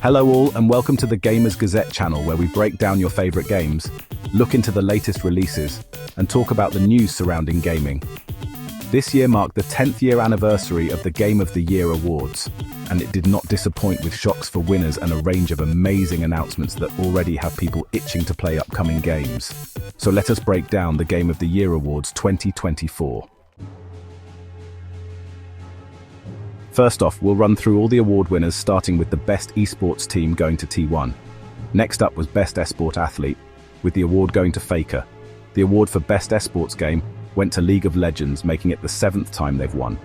Hello all and welcome to the Gamers Gazette channel where we break down your favorite games, look into the latest releases, and talk about the news surrounding gaming. This year marked the 10th year anniversary of the Game of the Year awards, and it did not disappoint with shocks for winners and a range of amazing announcements that already have people itching to play upcoming games. So let us break down the Game of the Year awards 2024. First off, we'll run through all the award winners, starting with the best esports team going to T1. Next up was best esport athlete, with the award going to Faker. The award for best esports game went to League of Legends, making it the 7th time they've won.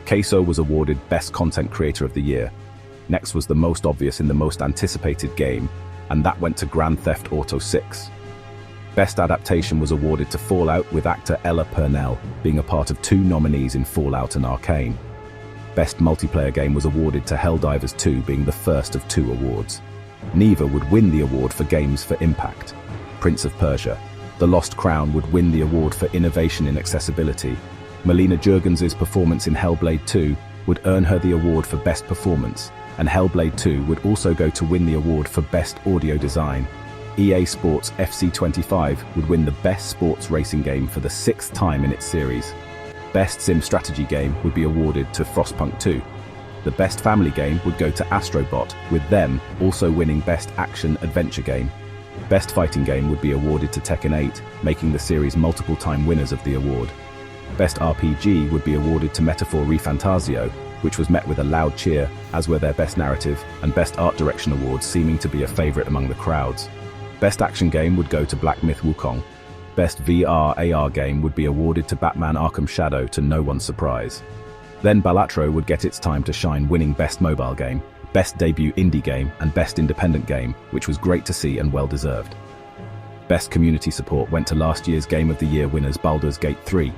Queso was awarded best content creator of the year. Next was the most obvious in the most anticipated game, and that went to Grand Theft Auto 6. Best adaptation was awarded to Fallout, with actor Ella Purnell being a part of 2 nominees in Fallout and Arcane. Best multiplayer game was awarded to Helldivers 2, being the first of 2 awards. Neva would win the award for games for impact. Prince of Persia: The Lost Crown would win the award for innovation in accessibility. Melina Juergens's performance in Hellblade 2 would earn her the award for best performance, and Hellblade 2 would also go to win the award for best audio design. EA Sports FC25 would win the best sports racing game for the 6th time in its series. Best Sim strategy game would be awarded to Frostpunk 2. The best family game would go to Astrobot, with them also winning best action adventure game. Best fighting game would be awarded to Tekken 8, making the series multiple-time winners of the award. Best RPG would be awarded to Metaphor ReFantazio, which was met with a loud cheer, as were their best narrative and best art direction awards, seeming to be a favorite among the crowds. Best action game would go to Black Myth Wukong. Best VR/AR game would be awarded to Batman Arkham Shadow, to no one's surprise. Then Balatro would get its time to shine, winning best mobile game, best debut indie game, and best independent game, which was great to see and well deserved. Best community support went to last year's Game of the Year winners Baldur's Gate 3.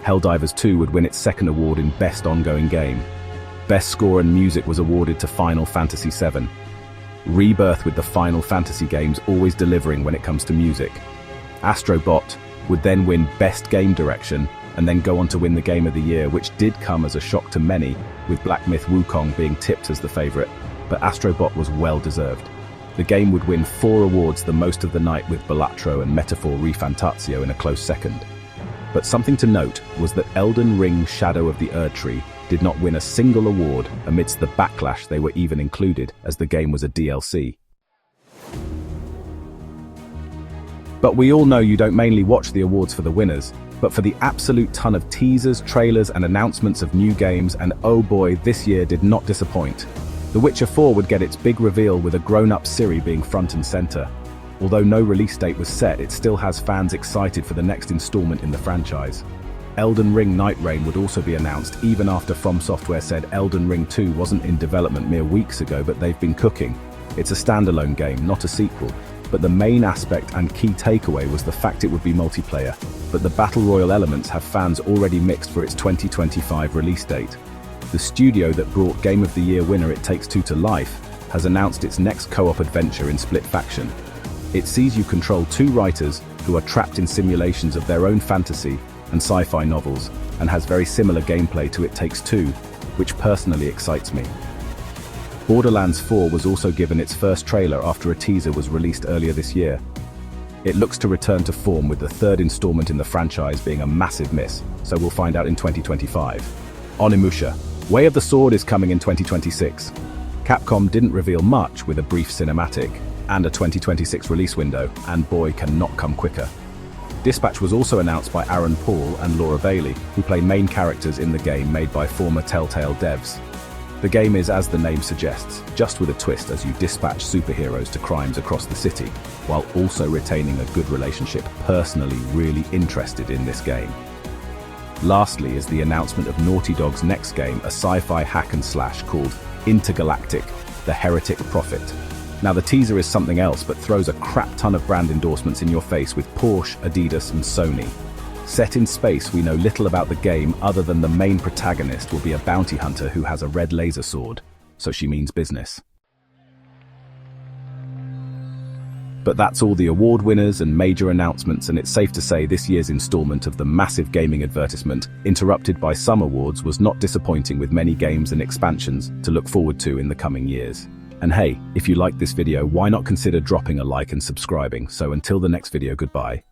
Helldivers 2 would win its 2nd award in best ongoing game. Best score and music was awarded to Final Fantasy VII. Rebirth, with the Final Fantasy games always delivering when it comes to music. Astrobot would then win best game direction and then go on to win the Game of the Year, which did come as a shock to many, with Black Myth Wukong being tipped as the favorite, but Astrobot was well deserved. The game would win 4 awards, the most of the night, with Balatro and Metaphor ReFantazio in a close second. But something to note was that Elden Ring Shadow of the Erdtree did not win a single award amidst the backlash they were even included, as the game was a DLC. But we all know you don't mainly watch the awards for the winners, but for the absolute ton of teasers, trailers, and announcements of new games, and oh boy, this year did not disappoint. The Witcher 4 would get its big reveal, with a grown-up Ciri being front and center. Although no release date was set, it still has fans excited for the next installment in the franchise. Elden Ring Night Reign would also be announced, even after From Software said Elden Ring 2 wasn't in development mere weeks ago, but they've been cooking. It's a standalone game, not a sequel. But the main aspect and key takeaway was the fact it would be multiplayer, but the Battle Royale elements have fans already mixed for its 2025 release date. The studio that brought Game of the Year winner It Takes Two to life has announced its next co-op adventure in Split Faction. It sees you control 2 writers who are trapped in simulations of their own fantasy and sci-fi novels, and has very similar gameplay to It Takes Two, which personally excites me. Borderlands 4 was also given its first trailer after a teaser was released earlier this year. It looks to return to form, with the 3rd installment in the franchise being a massive miss, so we'll find out in 2025. Onimusha: Way of the Sword is coming in 2026. Capcom didn't reveal much, with a brief cinematic and a 2026 release window, and boy, cannot come quicker. Dispatch was also announced by Aaron Paul and Laura Bailey, who play main characters in the game made by former Telltale devs. The game is, as the name suggests, just with a twist, as you dispatch superheroes to crimes across the city, while also retaining a good relationship. Personally really interested in this game. Lastly is the announcement of Naughty Dog's next game, a sci-fi hack and slash called Intergalactic: The Heretic Prophet. Now the teaser is something else, but throws a crap ton of brand endorsements in your face, with Porsche, Adidas, and Sony. Set in space, we know little about the game other than the main protagonist will be a bounty hunter who has a red laser sword, so she means business. But that's all the award winners and major announcements, and it's safe to say this year's installment of the massive gaming advertisement, interrupted by some awards, was not disappointing, with many games and expansions to look forward to in the coming years. And hey, if you liked this video, why not consider dropping a like and subscribing? So until the next video, goodbye.